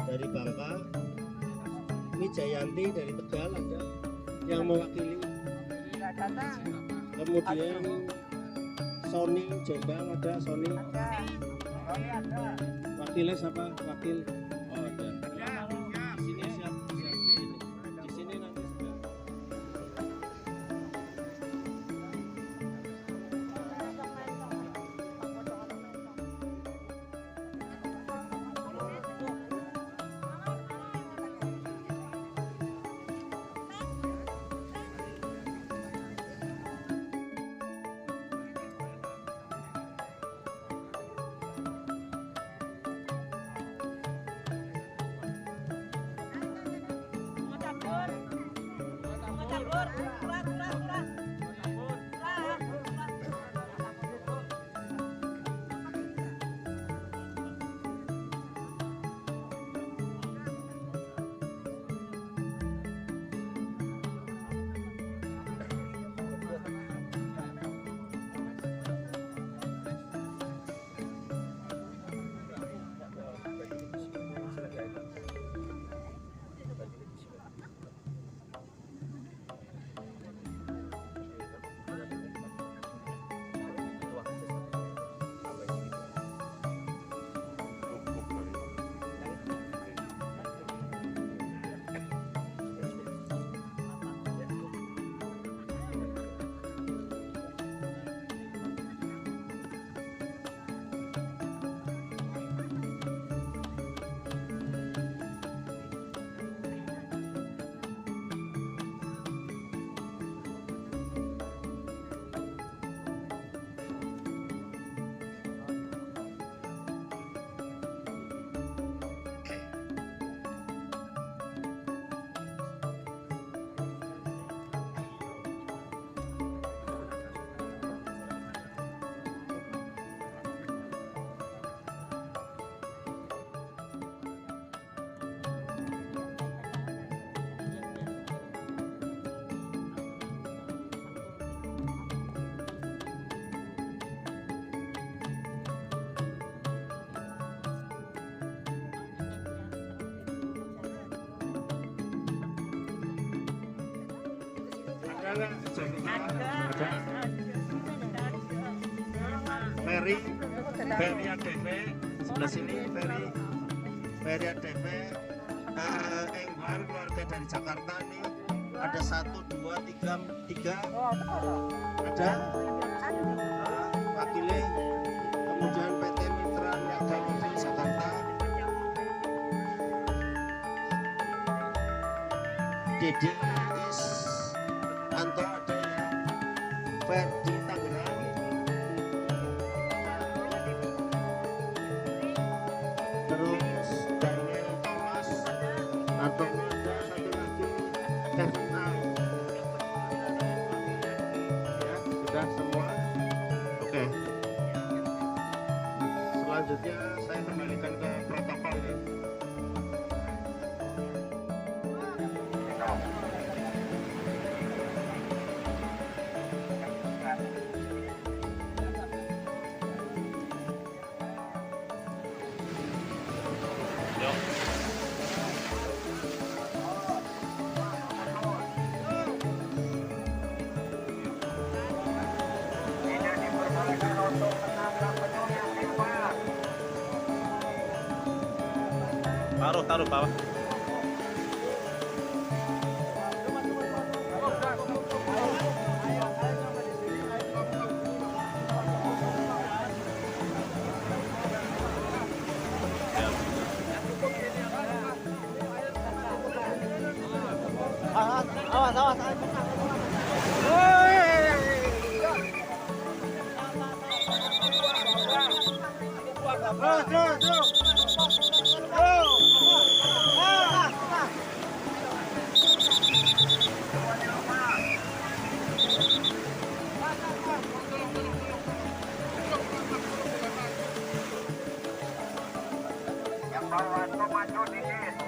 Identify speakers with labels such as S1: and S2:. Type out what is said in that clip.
S1: dari Bangka, Wijayanti dari Tegal ada yang mewakili. Kemudian Sony Jombang ada Sony. Wakilnya siapa? Wakil. Oh ada. Di sini siap. Di sini nanti sudah. Ferry ADV sebelah sini, Ferry ADV Enggar keluarga dari Jakarta nih ada 1, 2, 3 ada wakilnya, kemudian PT Mitra Niaga Mobil Jakarta, Dede Is Anto ada ya, Ferdi Tangerang, terus Daniel Thomas, atau ada satu lagi Kevin A. Ya sudah semua. Oke. Selanjutnya saya kembalikan ke protokol ya. Taruh bawah. Awas.
S2: Yang bawa maju dikit.